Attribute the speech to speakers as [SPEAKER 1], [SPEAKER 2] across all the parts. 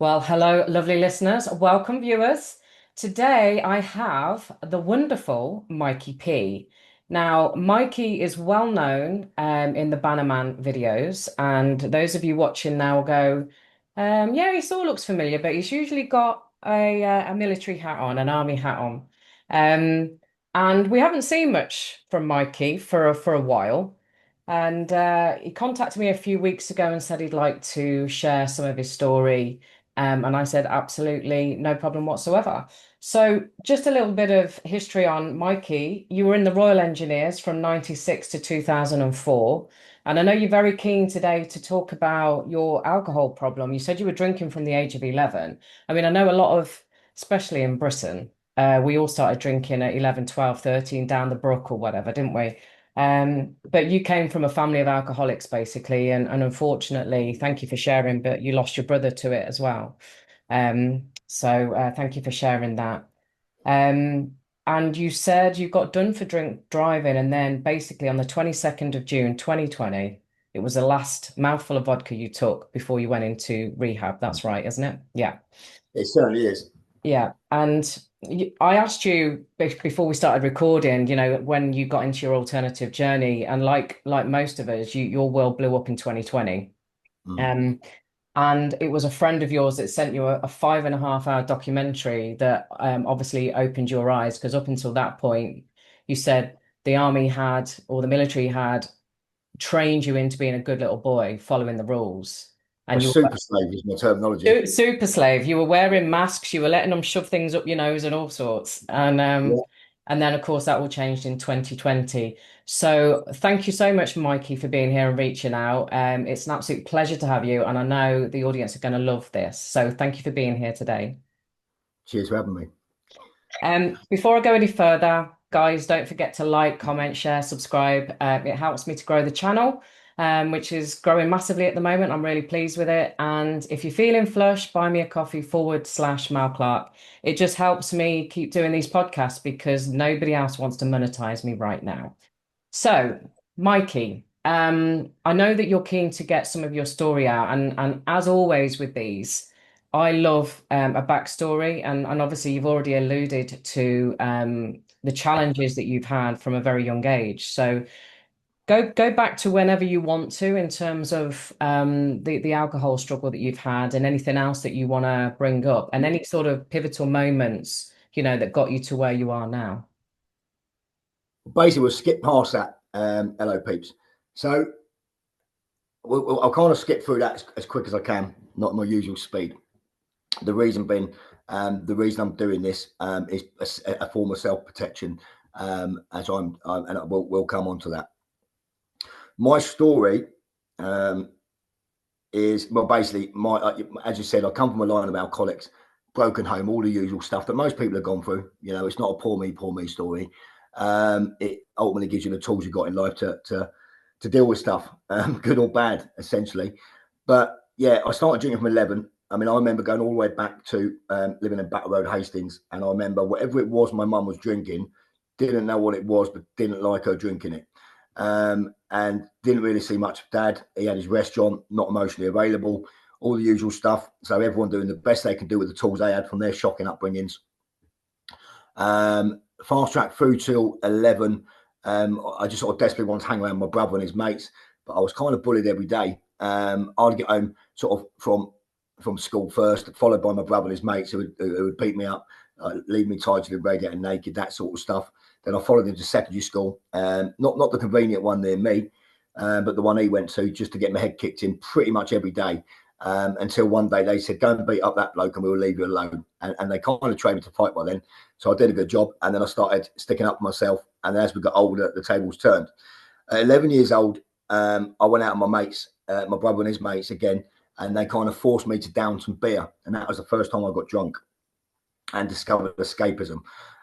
[SPEAKER 1] Well, hello, lovely listeners. Welcome, viewers. Today I have the wonderful Mikey P. Now, Mikey is well known in the Bannerman videos, and those of you watching now will go, yeah, he sort of looks familiar, but he's usually got a military hat on, an army hat on. And we haven't seen much from Mikey for a while. And he contacted me a few weeks ago and said he'd like to share some of his story. And I said, absolutely, no problem whatsoever. So, just a little bit of history on Mikey. You were in the Royal Engineers from 96 to 2004. And I know you're very keen today to talk about your alcohol problem. You said you were drinking from the age of 11. I mean, I know a lot of, especially in Britain, we all started drinking at 11, 12, 13 down the brook or whatever, didn't we? But you came from a family of alcoholics, basically, and unfortunately, thank you for sharing, but you lost your brother to it as well. So thank you for sharing that. Um, and you said you got done for drink driving, and then basically on the 22nd of June, 2020, it was the last mouthful of vodka you took before you went into rehab. That's right, isn't it? Yeah.
[SPEAKER 2] It certainly is.
[SPEAKER 1] Yeah, and I asked you before we started recording, when you got into your alternative journey, and like most of us, your world blew up in 2020.
[SPEAKER 2] Mm.
[SPEAKER 1] Um, and it was a friend of yours that sent you a 5.5 hour documentary that obviously opened your eyes because up until that point, you said the army had or the military had trained you into being a good little boy, following the rules,
[SPEAKER 2] A
[SPEAKER 1] and you
[SPEAKER 2] super slave is my terminology.
[SPEAKER 1] Super slave. You were wearing masks. You were letting them shove things up your nose and all sorts.
[SPEAKER 2] Yeah.
[SPEAKER 1] And then of course that all changed in 2020. So thank you so much, Mikey, for being here and reaching out. It's an absolute pleasure to have you, and I know the audience are going to love this. So thank you for being here today.
[SPEAKER 2] Cheers for having me.
[SPEAKER 1] Before I go any further, guys, don't forget to like, comment, share, subscribe. It helps me to grow the channel, which is growing massively at the moment. I'm really pleased with it. And if you're feeling flush, buy me a coffee /Mal Clark. It just helps me keep doing these podcasts because nobody else wants to monetize me right now. So, Mikey, I know that you're keen to get some of your story out, and as always with these, I love a backstory, and obviously you've already alluded to the challenges that you've had from a very young age. So go back to whenever you want to in terms of the alcohol struggle that you've had, and anything else that you want to bring up, and any sort of pivotal moments, that got you to where you are now.
[SPEAKER 2] Basically, we'll skip past that. Hello, peeps. So I'll kind of skip through that as quick as I can, not my usual speed. The reason being, the reason I'm doing this is a form of self-protection, as and we'll come on to that. My story is, well, basically, as you said, I come from a line of alcoholics, broken home, all the usual stuff that most people have gone through. It's not a poor me story. It ultimately gives you the tools you've got in life to deal with stuff, good or bad, essentially. But yeah, I started drinking from 11. I mean, I remember going all the way back to living in Battle Road, Hastings, and I remember whatever it was my mum was drinking, didn't know what it was, but didn't like her drinking it. And didn't really see much of Dad. He had his restaurant, not emotionally available, all the usual stuff. So everyone doing the best they can do with the tools they had from their shocking upbringings. Fast track through till 11. I just sort of desperately wanted to hang around with my brother and his mates, but I was kind of bullied every day. I'd get home sort of from school first, followed by my brother and his mates who would beat me up, leave me tied to the radiator naked, that sort of stuff. Then I followed him to secondary school, not the convenient one near me, but the one he went to, just to get my head kicked in pretty much every day. Until one day they said, go and beat up that bloke and we'll leave you alone. And they kind of trained me to fight by then. So I did a good job. And then I started sticking up for myself. And as we got older, the tables turned. At 11 years old, I went out with my mates, my brother and his mates again, and they kind of forced me to down some beer. And that was the first time I got drunk and discovered escapism.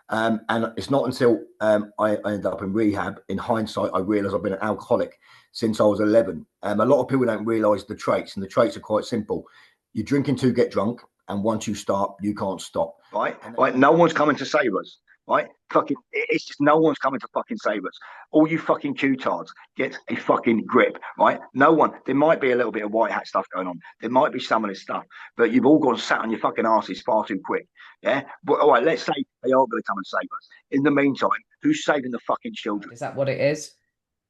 [SPEAKER 2] And it's not until I ended up in rehab, in hindsight, I realised I've been an alcoholic since I was 11. A lot of people don't realise the traits, and the traits are quite simple. You're drinking to get drunk, and once you start, you can't stop. Right? No one's coming to save us. right? Fucking, it's just no one's coming to fucking save us. All you fucking Q-tards, get a fucking grip, right? No one. There might be a little bit of white hat stuff going on. There might be some of this stuff, but you've all gone sat on your fucking asses far too quick. Yeah. But all right, let's say they are going to come and save us. In the meantime, who's saving the fucking children?
[SPEAKER 1] Is that what it is?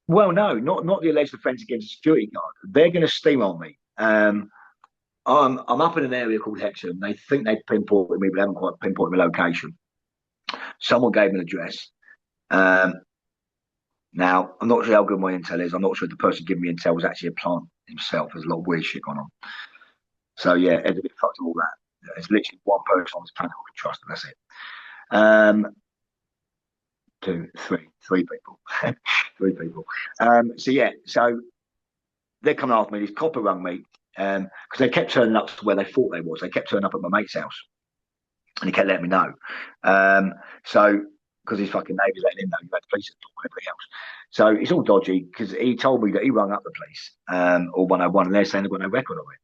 [SPEAKER 2] Well, no, not the alleged offence against a security guard. They're going to steamroll me. I'm up in an area called Hexham. They think they've pinpointed me, but they haven't quite pinpointed my location. Someone gave me an address. Now, I'm not sure how good my intel is. I'm not sure if the person giving me intel was actually a plant himself. There's a lot of weird shit going on. So, yeah, it's a bit fucked all that. There's literally one person on this planet I can trust, and that's it. Three people. Three people. So, yeah, so they're coming after me. This copper rung me because they kept turning up to where they thought they was. They kept turning up at my mate's house. And he kept letting me know. So, because his fucking neighbours letting him know you had the police at the door and everything else. So it's all dodgy because he told me that he rung up the police or 101 and they're saying they've got no record of it.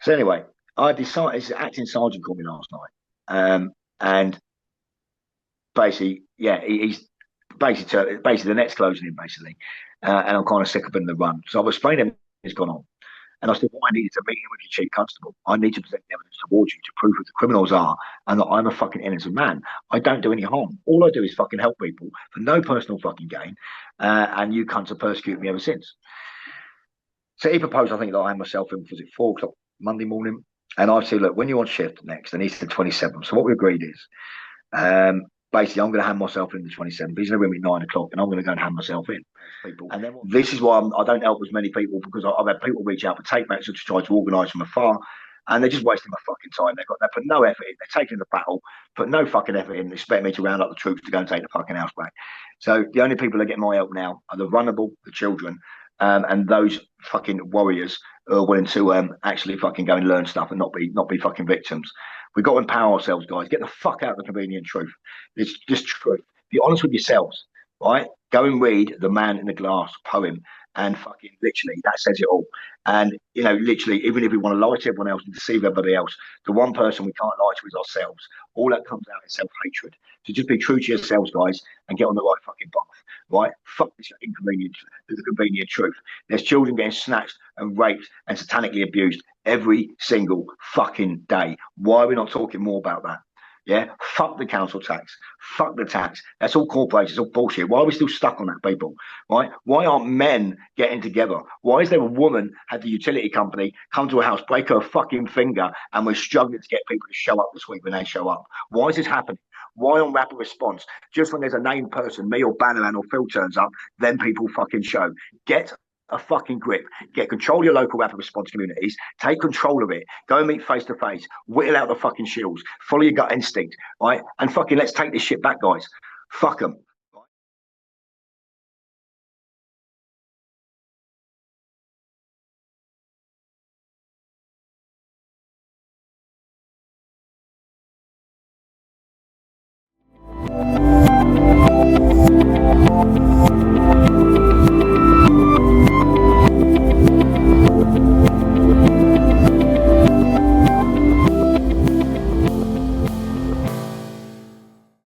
[SPEAKER 2] So anyway, I decided, this acting sergeant called me last night. And basically, yeah, he's basically the net's closing in basically. And I'm kind of sick of being in the run. So I've explained everything that's gone on. And I said, well, I needed to meet him with your chief constable. I need to present evidence towards you to prove who the criminals are and that I'm a fucking innocent man. I don't do any harm. All I do is fucking help people for no personal fucking gain. And you cunts have persecuted me ever since. So he proposed, I think, that I had myself in, was it 4 o'clock Monday morning? And I said, look, when you're on shift next, and he's the 27th. So what we agreed is, basically, I'm going to hand myself in the 27th. He's going to ring me at 9 o'clock, and I'm going to go and hand myself in. People. And then this is why I don't help as many people because I've had people reach out for tape measures to try to organise from afar, and they're just wasting my fucking time. They put no effort in. They're taking the battle, put no fucking effort in. They expect me to round up the troops to go and take the fucking house back. So the only people that get my help now are the vulnerable, the children, and those fucking warriors who are willing to actually fucking go and learn stuff and not be fucking victims. We've got to empower ourselves, guys. Get the fuck out of the convenient truth. It's just truth. Be honest with yourselves, right? Go and read The Man in the Glass poem and fucking literally that says it all. And, you know, literally, even if we want to lie to everyone else and deceive everybody else, the one person we can't lie to is ourselves. All that comes out is self-hatred. So just be true to yourselves, guys, and get on the right fucking path, right? Fuck this inconvenient, the convenient truth. There's children getting snatched and raped and satanically abused every single fucking day. Why are we not talking more about that? Yeah, fuck the council tax, fuck the tax. That's all corporations, all bullshit. Why are we still stuck on that, people? Right? Why aren't men getting together? Why is there a woman had the utility company come to a house, break her fucking finger, and we're struggling to get people to show up this week when they show up? Why is this happening? Why on rapid response? Just when there's a named person, me or Bannerman or Phil turns up, then people fucking show. Get a fucking grip. Get control of your local rapid response communities. Take control of it. Go and meet face to face. Whittle out the fucking shields. Follow your gut instinct, right? And fucking let's take this shit back, guys. Fuck them.